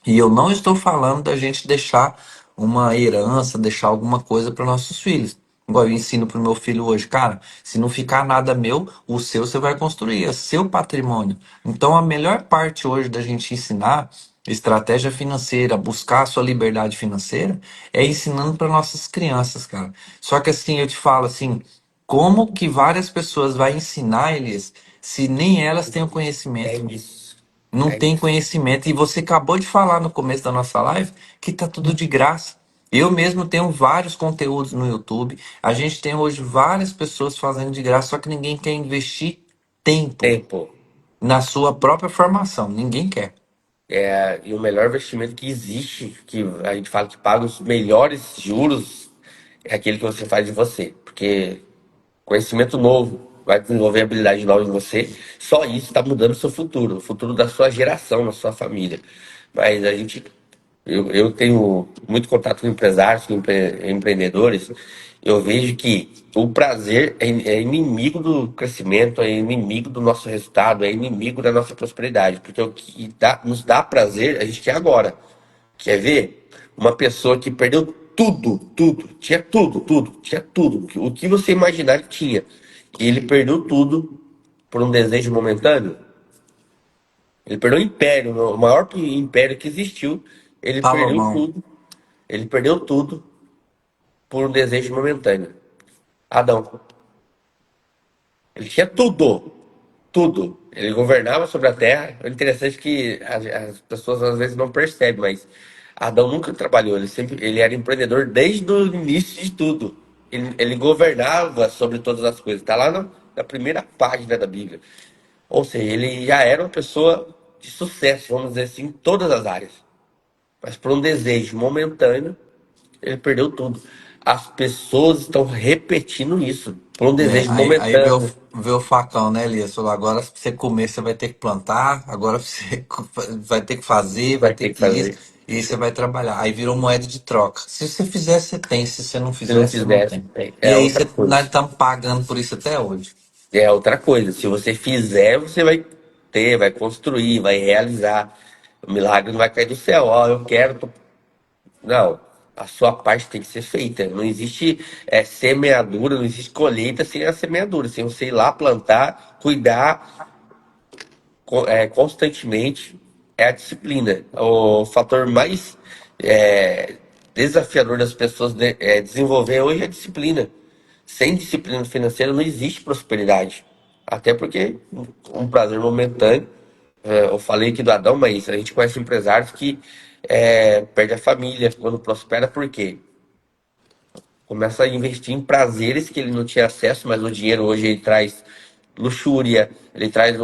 E eu não estou falando da gente deixar uma herança, deixar alguma coisa para nossos filhos. Igual eu ensino para o meu filho hoje, cara, se não ficar nada meu, o seu você vai construir, é seu patrimônio. Então a melhor parte hoje da gente ensinar estratégia financeira, buscar a sua liberdade financeira, é ensinando para nossas crianças, cara. Só que assim, eu te falo assim, como que várias pessoas vai ensinar eles se nem elas têm o É conhecimento? isso. Não É tem isso. conhecimento. E você acabou de falar no começo da nossa live que tá tudo de graça. Eu mesmo tenho vários conteúdos no YouTube. A gente tem hoje várias pessoas fazendo de graça, só que ninguém quer investir tempo Tempo. na sua própria formação. Ninguém quer. E o melhor investimento que existe, que a gente fala que paga os melhores juros, é aquele que você faz de você. Porque conhecimento novo vai desenvolver habilidade nova em você. Só isso está mudando o seu futuro, o futuro da sua geração, da sua família. Mas eu tenho muito contato com empresários, com empreendedores. Eu vejo que o prazer é inimigo do crescimento, é inimigo do nosso resultado, é inimigo da nossa prosperidade. Porque o que nos dá prazer, a gente quer agora. Quer ver? Uma pessoa que perdeu tinha tudo. O que você imaginar que tinha. E ele perdeu tudo por um desejo momentâneo. Ele perdeu o império, o maior império que existiu. Ele perdeu Salomão. tudo. Ele perdeu tudo por um desejo momentâneo. Adão. Ele tinha tudo. Tudo. Ele governava sobre a terra. O interessante é que as pessoas às vezes não percebem, mas Adão nunca trabalhou. Ele era empreendedor desde o início de tudo. Ele governava sobre todas as coisas. Está lá na primeira página da Bíblia. Ou seja, ele já era uma pessoa de sucesso, vamos dizer assim, em todas as áreas. Mas por um desejo momentâneo, ele perdeu tudo. As pessoas estão repetindo isso por um É, desejo aí momentâneo. vê o facão, né, Elias? Falou, agora pra você comer, você vai ter que plantar, agora você vai ter que fazer, vai Vai ter ter que que isso, fazer. e aí você vai trabalhar. Aí virou moeda de troca. Se você fizer, você tem. Se você não Se não fizer, você não fizesse, tem. E é aí outra nós coisa. estamos pagando por isso até hoje. É outra coisa. Se você fizer, você vai ter, vai construir, vai realizar. O milagre não vai cair do céu. Ó, eu quero. Não. A sua parte tem que ser feita. Não existe semeadura, não existe colheita sem a semeadura. Sem você ir lá plantar, cuidar constantemente, é a disciplina. O fator mais é, desafiador das pessoas desenvolver hoje é a disciplina. Sem disciplina financeira não existe prosperidade. Até porque um prazer momentâneo. Eu falei aqui do Adão, mas a gente conhece empresários que perde a família quando prospera, por quê? Começa a investir em prazeres que ele não tinha acesso, mas o dinheiro hoje ele traz luxúria, ele traz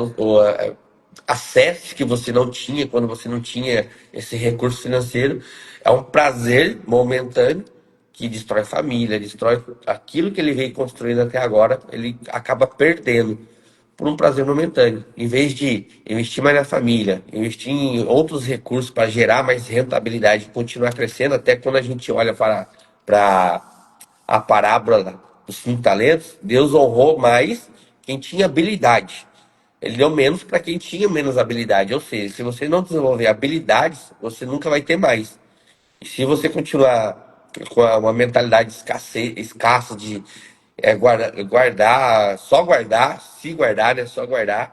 acessos que você não tinha quando você não tinha esse recurso financeiro. É um prazer momentâneo que destrói a família, destrói aquilo que ele veio construindo até agora, ele acaba perdendo por um prazer momentâneo. Em vez de investir mais na família, investir em outros recursos para gerar mais rentabilidade e continuar crescendo, até quando a gente olha para a parábola dos 5 talentos, Deus honrou mais quem tinha habilidade. Ele deu menos para quem tinha menos habilidade. Ou seja, se você não desenvolver habilidades, você nunca vai ter mais. E se você continuar com uma mentalidade escassa de guardar, se guardar, né? Só guardar,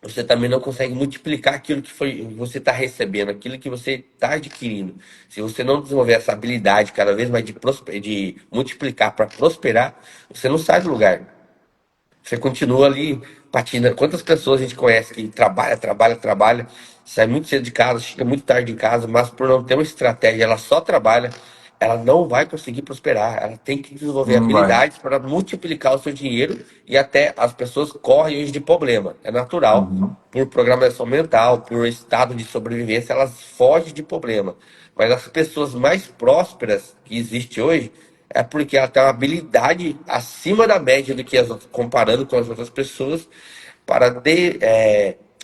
você também não consegue multiplicar aquilo que você está recebendo, aquilo que você está adquirindo. Se você não desenvolver essa habilidade cada vez mais de multiplicar para prosperar, você não sai do lugar. Você continua ali patinando. Quantas pessoas a gente conhece que trabalha, sai muito cedo de casa, chega muito tarde em casa, mas por não ter uma estratégia, ela só trabalha, ela não vai conseguir prosperar. Ela tem que desenvolver Não vai. habilidades para multiplicar o seu dinheiro e até as pessoas correm hoje de problema. É natural, Uhum. por programação mental, por estado de sobrevivência, elas fogem de problema. Mas as pessoas mais prósperas que existem hoje é porque ela tem uma habilidade acima da média do que comparando com as outras pessoas para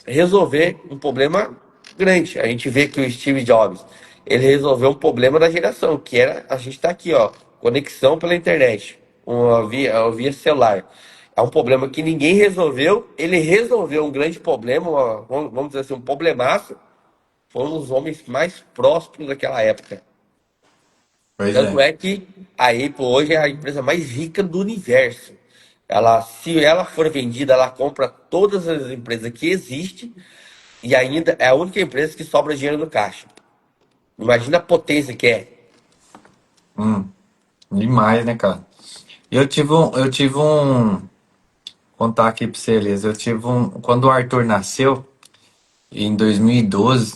resolver um problema grande. A gente vê que o Steve Jobs, ele resolveu um problema da geração, que era a gente tá aqui, ó, conexão pela internet, via celular. É um problema que ninguém resolveu. Ele resolveu um grande problema, vamos dizer assim, um problemaço. Foram os homens mais prósperos daquela época. Pois Tanto é. é que a Apple hoje é a empresa mais rica do universo. Ela, se ela for vendida, ela compra todas as empresas que existem e ainda é a única empresa que sobra dinheiro no caixa. Imagina a potência que é. Hum, demais, né, cara? Contar aqui pra você, Elisa. Quando o Arthur nasceu, em 2012,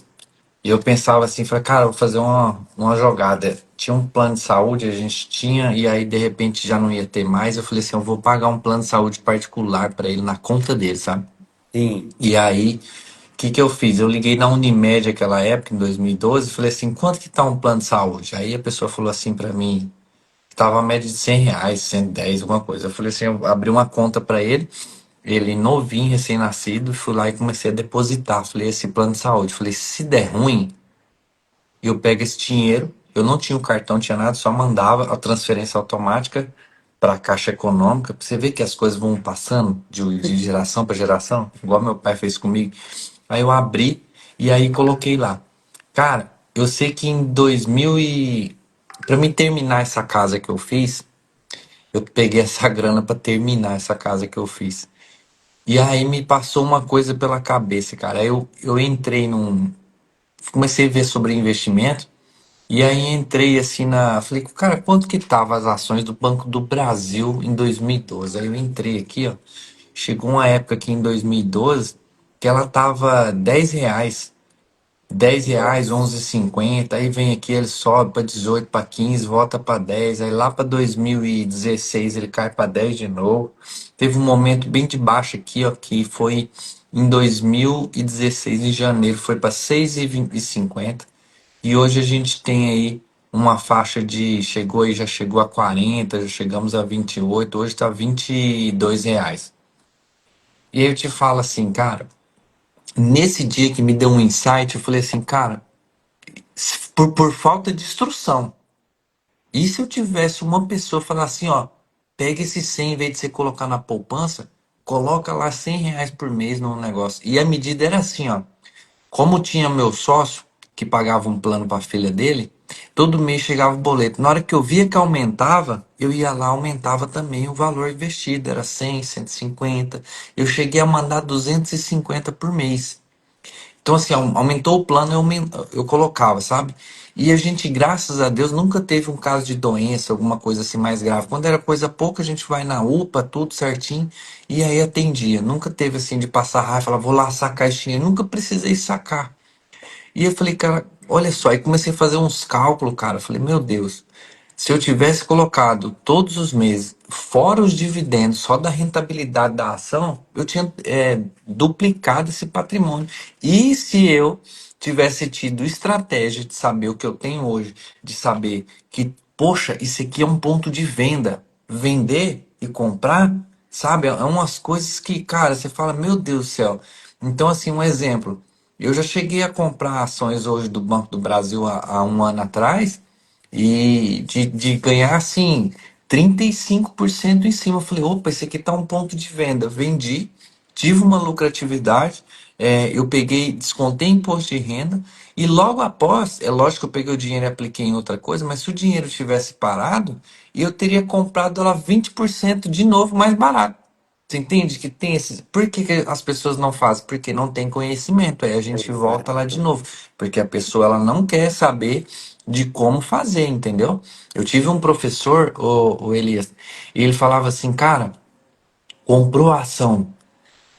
eu pensava assim, falei, cara, eu vou fazer uma jogada. Tinha um plano de saúde, a gente tinha, e aí de repente já não ia ter mais. Eu falei assim, eu vou pagar um plano de saúde particular pra ele na conta dele, sabe? Sim, E aí, o que que eu fiz? Eu liguei na Unimed aquela época, em 2012, e falei assim, quanto que tá um plano de saúde? Aí a pessoa falou assim pra mim, tava a média de R$ 100, 110, alguma coisa. Eu falei assim, eu abri uma conta pra ele novinho, recém-nascido, fui lá e comecei a depositar. Falei, esse plano de saúde. Falei, se der ruim, eu pego esse dinheiro. Eu não tinha o cartão, tinha nada, só mandava a transferência automática para a Caixa Econômica. Pra você ver que as coisas vão passando de geração para geração, igual meu pai fez comigo. Aí eu abri e aí coloquei lá. Cara, eu sei que em 2000 e... Pra mim terminar essa casa que eu fiz, eu peguei essa grana para terminar essa casa que eu fiz. E aí me passou uma coisa pela cabeça, cara. Eu entrei num. Comecei a ver sobre investimento. E aí entrei assim na. Falei, cara, quanto que tava as ações do Banco do Brasil em 2012? Aí eu entrei aqui, ó. Chegou uma época aqui em 2012 que ela tava R$ 10. R$ 10, nossa. 11,50. Aí vem aqui, ele sobe para 18, para 15, volta para 10. Aí lá para 2016 ele cai para 10 de novo. Teve um momento bem de baixo aqui, ó, que foi em 2016, em janeiro, foi para 6,50. E hoje a gente tem aí uma faixa de. Chegou aí, já chegou a 40, já chegamos a 28, hoje está R$ 22. E aí eu te falo assim, cara, nesse dia que me deu um insight, eu falei assim, cara. Por falta de instrução. E se eu tivesse uma pessoa falar assim, ó, pega esse 100 em vez de você colocar na poupança, coloca lá R$ 100 por mês no negócio. E a medida era assim, ó, como tinha meu sócio que pagava um plano para a filha dele, todo mês chegava o boleto. Na hora que eu via que aumentava, eu ia lá, aumentava também o valor investido, era 100, 150. Eu cheguei a mandar 250 por mês. Então, assim, aumentou o plano, eu colocava, sabe? E a gente, graças a Deus, nunca teve um caso de doença, alguma coisa assim mais grave. Quando era coisa pouca, a gente vai na UPA, tudo certinho, e aí atendia. Nunca teve assim de passar raiva, falar, vou lá sacar esse dinheiro. Nunca precisei sacar. E eu falei, cara, olha só, aí comecei a fazer uns cálculos, cara. Eu falei, meu Deus, se eu tivesse colocado todos os meses, fora os dividendos, só da rentabilidade da ação, eu tinha duplicado esse patrimônio. E se eu tivesse tido estratégia de saber o que eu tenho hoje, de saber que, poxa, isso aqui é um ponto de venda, vender e comprar, sabe? É umas coisas que, cara, você fala, meu Deus do céu. Então, assim, um exemplo. Eu já cheguei a comprar ações hoje do Banco do Brasil há um ano atrás e de ganhar assim 35% em cima. Eu falei, opa, esse aqui tá um ponto de venda. Vendi, tive uma lucratividade, eu peguei, descontei imposto de renda e logo após, é lógico que eu peguei o dinheiro e apliquei em outra coisa, mas se o dinheiro tivesse parado, eu teria comprado ela 20% de novo mais barato. Você entende que tem esses. Por que que as pessoas não fazem? Porque não tem conhecimento. Aí a gente volta lá de Exato. novo. Porque a pessoa ela não quer saber de como fazer, entendeu? Eu tive um professor, o Elias, e ele falava assim, cara, comprou a ação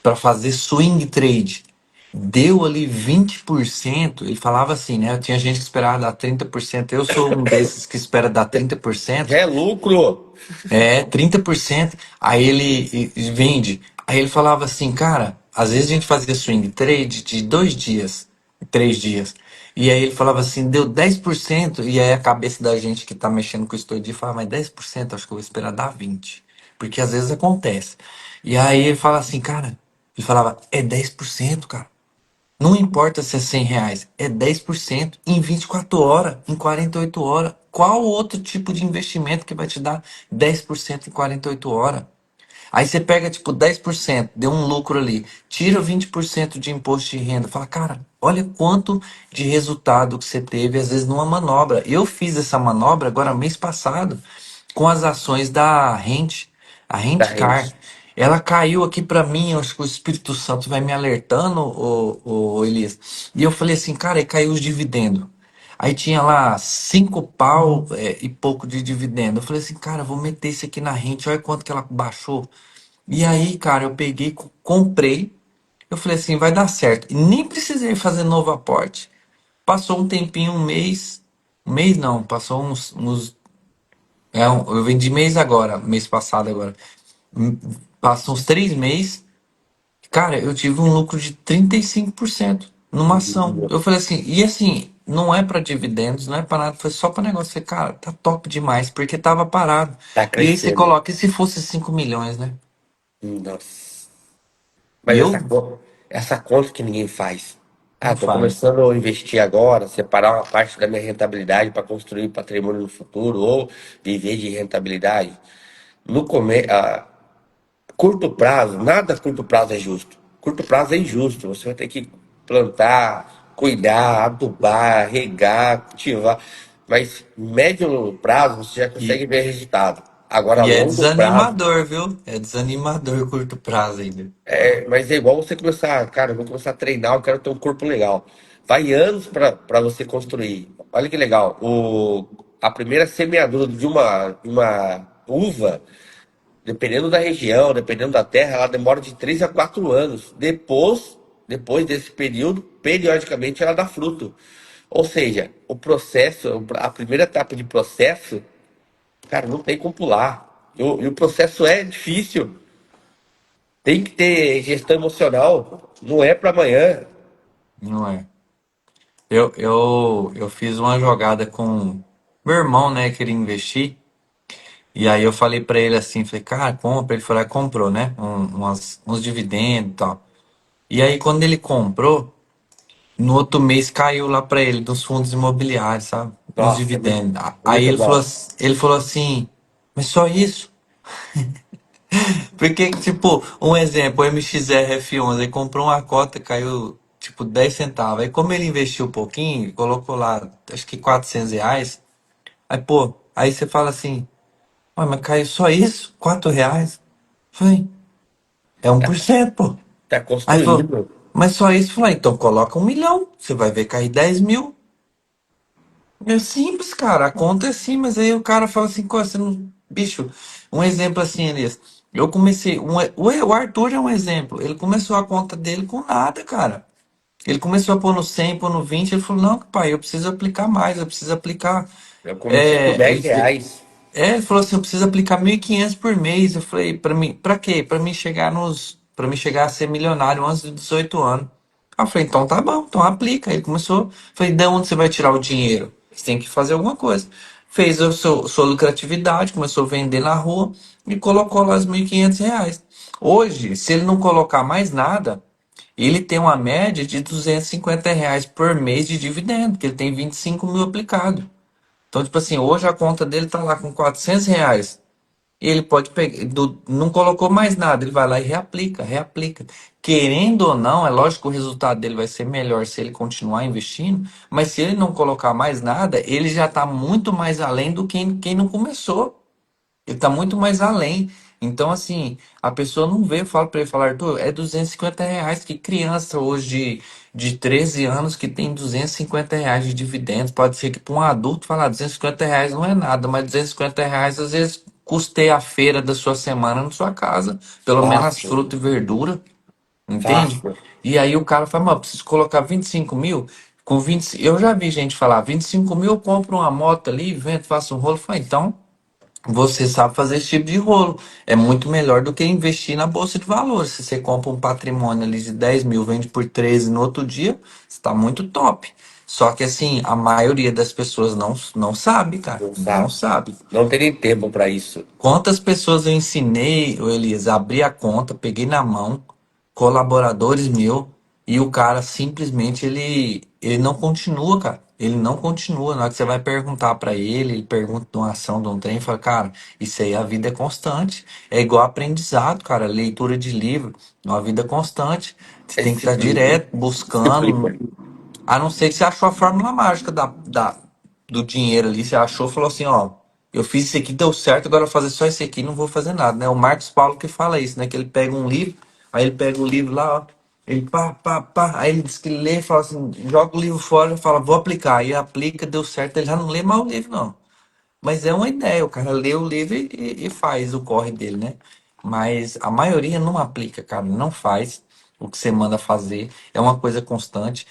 para fazer swing trade. Deu ali 20%. Ele falava assim, né? Tinha gente que esperava dar 30%. Eu sou um desses que espera dar 30%. Já é lucro. 30%. Aí ele vende. Aí ele falava assim, cara, às vezes a gente fazia swing trade de 2 dias, 3 dias. E aí ele falava assim, deu 10%. E aí a cabeça da gente que tá mexendo com isso todo dia fala, mas 10%, acho que eu vou esperar dar 20%. Porque às vezes acontece. E aí ele fala assim, cara, ele falava, é 10%, cara. Não importa se é R$ 100, é 10% em 24 horas, em 48 horas. Qual outro tipo de investimento que vai te dar 10% em 48 horas? Aí você pega, tipo, 10%, deu um lucro ali, tira 20% de imposto de renda, fala, cara, olha quanto de resultado que você teve, às vezes, numa manobra. Eu fiz essa manobra agora mês passado, com as ações da Rent, a da Rentcar. rede. Ela caiu aqui pra mim, eu acho que o Espírito Santo vai me alertando, ô Elias. E eu falei assim, cara, e caiu os dividendos. Aí tinha lá 5 pau e pouco de dividendo. Eu falei assim, cara, vou meter isso aqui na Rent, olha quanto que ela baixou. E aí, cara, eu peguei, comprei. Eu falei assim, vai dar certo. E nem precisei fazer novo aporte. Passou um tempinho, um mês. Um mês não, passou eu vendi mês agora, mês passado agora. Hum, Passou uns 3 meses. Cara, eu tive um lucro de 35% numa ação. Eu falei assim, e assim, não é para dividendos, não é para nada, foi só para negócio. Eu falei, cara, tá top demais, porque tava parado. Tá E aí você crescendo. coloca, e se fosse 5 milhões, né? Nossa. E Mas eu essa conta que ninguém faz. Ah, não tô faz. começando a investir agora, separar uma parte da minha rentabilidade para construir patrimônio no futuro ou viver de rentabilidade. No come, a curto prazo, nada a curto prazo é justo. Curto prazo é injusto. Você vai ter que plantar, cuidar, adubar, regar, cultivar. Mas médio prazo você já consegue E, ver resultado. Agora, a e é longo prazo. desanimador, viu? É desanimador curto prazo ainda. Mas é igual você começar, cara, eu vou começar a treinar, eu quero ter um corpo legal. Vai anos para você construir. Olha que legal. A primeira semeadura de uma uva, dependendo da região, dependendo da terra, ela demora de 3 a 4 anos. Depois desse período, periodicamente ela dá fruto. Ou seja, o processo, a primeira etapa de processo, cara, não tem como pular. E o processo é difícil. Tem que ter gestão emocional. Não é para amanhã. Não é. Eu fiz uma jogada com meu irmão, né? Queria investir. E aí eu falei pra ele assim, falei, cara, compra. Ele foi lá e comprou, né? Uns dividendos e tal. E aí quando ele comprou, no outro mês caiu lá pra ele dos fundos imobiliários, sabe? Uns Nossa, dividendos. é Aí muito ele falou, bom. ele falou assim, mas só isso? Porque, tipo, um exemplo, o MXRF11, ele comprou uma cota, caiu, tipo, 10 centavos. Aí, como ele investiu um pouquinho, colocou lá, acho que R$ 400. Aí, pô, aí você fala assim, "Ué, mas caiu só isso? R$ 4? Falei, é 1%, pô. Tá Aí falou, construindo. mas só isso? Falei, então coloca 1 milhão, você vai ver cair 10 mil. É simples, cara. A conta é assim, mas aí o cara fala assim, "Pô, você não. Bicho, um exemplo assim, Elias. Eu comecei. O Arthur é um exemplo. Ele começou a conta dele com nada, cara. Ele começou a pôr no 100, pôr no 20. Ele falou: Não, pai, eu preciso aplicar mais, eu preciso aplicar. Eu comecei com 10 reais. Ele falou assim, eu preciso aplicar 1.500 por mês. Eu falei, para mim, para quê? Para mim chegar a ser milionário antes de 18 anos. Aí eu falei, então tá bom, então aplica. Ele começou, falei, de onde você vai tirar o dinheiro? Você tem que fazer alguma coisa. Fez a sua lucratividade, começou a vender na rua e colocou lá os R$ 1.500. Hoje, se ele não colocar mais nada, ele tem uma média de R$ 250 por mês de dividendo, porque ele tem 25 mil aplicado. Então, tipo assim, hoje a conta dele tá lá com R$ 400. Ele pode pegar, não colocou mais nada, ele vai lá e reaplica, reaplica. Querendo ou não, é lógico que o resultado dele vai ser melhor se ele continuar investindo, mas se ele não colocar mais nada, ele já está muito mais além do que quem não começou. Ele tá muito mais além. Então, assim, a pessoa não vê, eu falo pra ele, falar, Arthur, é R$ 250. Que criança hoje de 13 anos que tem R$ 250 de dividendos? Pode ser que para um adulto falar R$ 250 não é nada, mas R$ 250 às vezes custeia a feira da sua semana na sua casa, pelo menos Fácil, fruta e verdura, entende? fácil. E aí o cara fala, mas preciso colocar 25 mil. Com 20, eu já vi gente falar, 25 mil, eu compro uma moto ali, vendo, faço um rolo. Eu falei, então. Você sabe fazer esse tipo de rolo. É muito melhor do que investir na bolsa de valores. Se você compra um patrimônio ali de 10 mil, vende por 13 no outro dia, está muito top. Só que assim, a maioria das pessoas não sabe, cara. Não Não sabe. sabe. Não tem nem tempo para isso. Quantas pessoas eu ensinei, ô Elias, a abrir a conta, peguei na mão, colaboradores mil. E o cara simplesmente ele não continua, cara. Ele não continua. Na hora que você vai perguntar pra ele, ele pergunta de uma ação, de um trem, fala, cara, isso aí a vida é constante. É igual aprendizado, cara, leitura de livro, é uma vida constante. Você É tem que estar disciplina. direto Disciplina. buscando. A não ser que você achou a fórmula mágica do dinheiro ali. Você achou e falou assim, ó, eu fiz isso aqui, deu certo, agora eu vou fazer só isso aqui, não vou fazer nada, né? O Marcos Paulo que fala isso, né? Que ele pega um livro, aí ele pega o livro lá, ó, ele pá, pá, pá, aí ele diz que ele lê e fala assim, joga o livro fora e fala, vou aplicar. Aí aplica, deu certo, ele já não lê mais o livro, não. Mas é uma ideia, o cara lê o livro e faz o corre dele, né? Mas a maioria não aplica, cara, não faz o que você manda fazer. É uma coisa constante.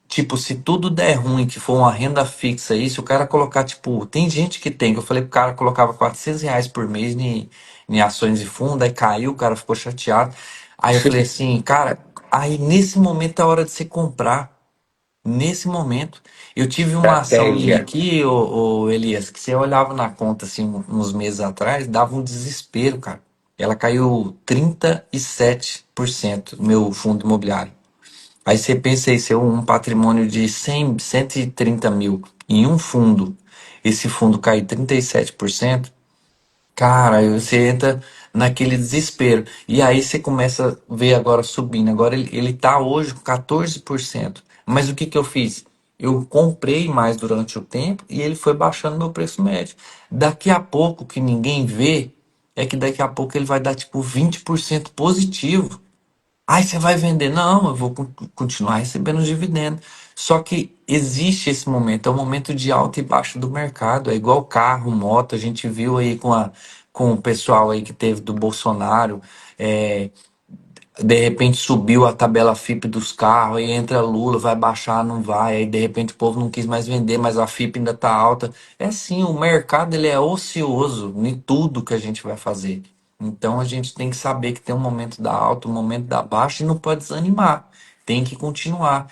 Tipo, se tudo der ruim, que for uma renda fixa aí, se o cara colocar, tipo, tem gente que tem, que eu falei pro cara, colocava R$ 400 por mês em ações de fundo, aí caiu, o cara ficou chateado. Aí eu falei assim, cara, aí nesse momento é a hora de você comprar. Nesse momento, eu tive uma ação minha Estratégia. aqui, ô Elias, que você olhava na conta assim uns meses atrás, dava um desespero, cara. Ela caiu 37%, meu fundo imobiliário. Aí você pensa aí, se um patrimônio de 100, 130 mil em um fundo, esse fundo cai 37%. Cara, aí você entra naquele desespero. E aí você começa a ver agora subindo. Agora ele tá hoje com 14%. Mas o que que eu fiz? Eu comprei mais durante o tempo e ele foi baixando meu preço médio. Daqui a pouco, que ninguém vê, é que daqui a pouco ele vai dar tipo 20% positivo. Aí você vai vender? Não, eu vou continuar recebendo os dividendos. Só que existe esse momento, é o momento de alta e baixa do mercado. É igual carro, moto, a gente viu aí com o pessoal aí que teve do Bolsonaro. é, de repente subiu a tabela FIP dos carros, aí entra Lula, vai baixar, não vai, aí de repente o povo não quis mais vender, mas a FIP ainda tá alta. É assim, o mercado ele é ocioso em tudo que a gente vai fazer. Então a gente tem que saber que tem um momento da alta, um momento da baixa e não pode desanimar. Tem que continuar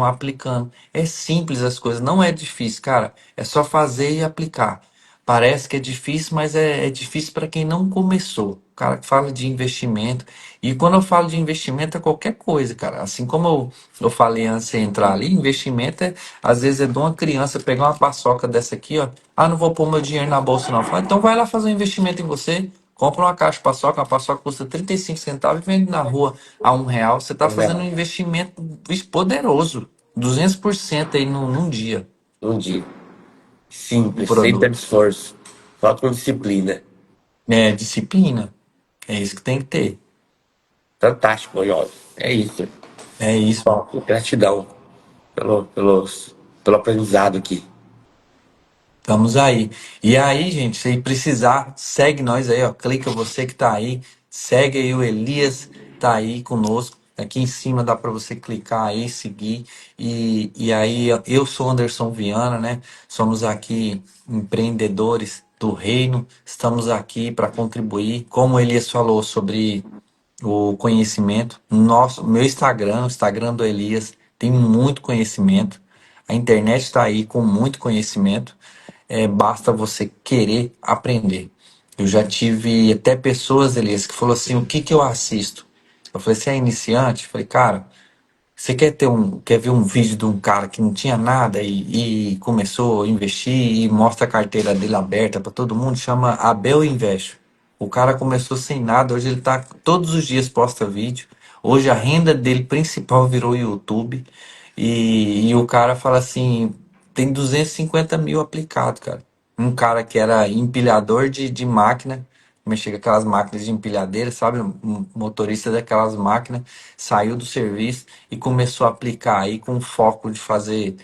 aplicando. É simples as coisas, não é difícil, cara. É só fazer e aplicar. Parece que é difícil, mas é difícil para quem não começou. O cara que fala de investimento. E quando eu falo de investimento, é qualquer coisa, cara. Assim como eu falei antes de entrar ali, investimento às vezes é de uma criança pegar uma paçoca dessa aqui, ó. Ah, não vou pôr meu dinheiro na bolsa, não. Fala, então vai lá fazer um investimento em você. Compra uma caixa de paçoca, uma paçoca custa 35 centavos e vende na rua a R$ 1. Você está fazendo um investimento vixe, poderoso. 200% aí num dia, Um dia. um Simples, sem ter produto. esforço. Só com disciplina. É disciplina. É isso que tem que ter. Fantástico, Jorge. É isso. É isso. Ó, gratidão pelo aprendizado aqui. Estamos aí. E aí, gente, se precisar, segue nós aí, ó. Clica você que tá aí, segue aí o Elias, tá aí conosco. Aqui em cima dá para você clicar aí, seguir. E aí, ó, eu sou Anderson Viana, né? Somos aqui empreendedores do reino. Estamos aqui para contribuir. Como o Elias falou sobre o conhecimento. Meu Instagram, o Instagram do Elias, tem muito conhecimento. A internet está aí com muito conhecimento. Basta você querer aprender. Eu já tive até pessoas, Elias, que falou assim: o que que eu assisto? Eu falei, você é iniciante? Eu falei, cara, você quer ver um vídeo de um cara que não tinha nada e começou a investir e mostra a carteira dele aberta para todo mundo? Chama Abel Invest. O cara começou sem nada, hoje ele tá todos os dias posta vídeo. Hoje a renda dele principal virou YouTube. E o cara fala assim: tem 250 mil aplicado, cara. Um cara que era empilhador de máquina, mexia com aquelas máquinas de empilhadeira, sabe? Um motorista daquelas máquinas, saiu do serviço e começou a aplicar aí com foco de fazer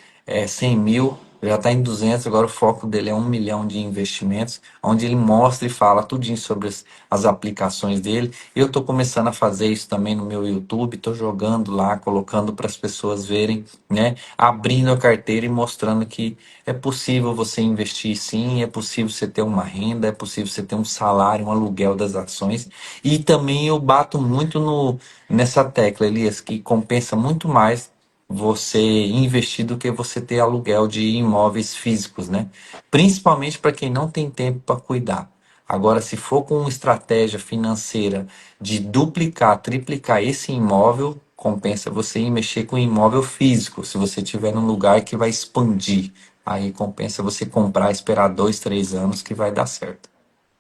100 mil, já está em 200, agora o foco dele é 1 milhão de investimentos, onde ele mostra e fala tudinho sobre as aplicações dele. Eu estou começando a fazer isso também no meu YouTube, estou jogando lá, colocando para as pessoas verem, né? Abrindo a carteira e mostrando que é possível você investir sim, é possível você ter uma renda, é possível você ter um salário, um aluguel das ações. E também eu bato muito nessa tecla, Elias, que compensa muito mais você investir do que você ter aluguel de imóveis físicos, né? Principalmente para quem não tem tempo para cuidar. Agora, se for com uma estratégia financeira de duplicar, triplicar esse imóvel, compensa você ir mexer com imóvel físico, se você tiver num lugar que vai expandir. Aí compensa você comprar, esperar 2, 3 anos que vai dar certo.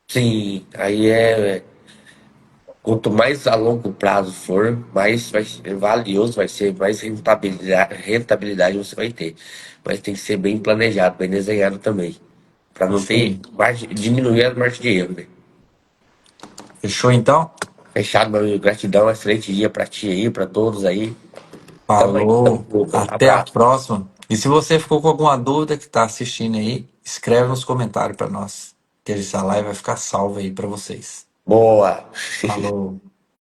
Sim, aí quanto mais a longo prazo for, mais vai ser valioso, vai ser mais rentabilidade você vai ter. Mas tem que ser bem planejado, bem desenhado também, para não Isso ter aí. diminuir as margens de erro, né? Fechou então? Fechado, meu amigo. Gratidão, excelente dia para ti aí, para todos aí. Tamo aí, tamo Falou. junto. Até a Abraço. próxima. E se você ficou com alguma dúvida que está assistindo aí, escreve nos comentários para nós, que essa live vai ficar salva aí para vocês. Boa. Falou.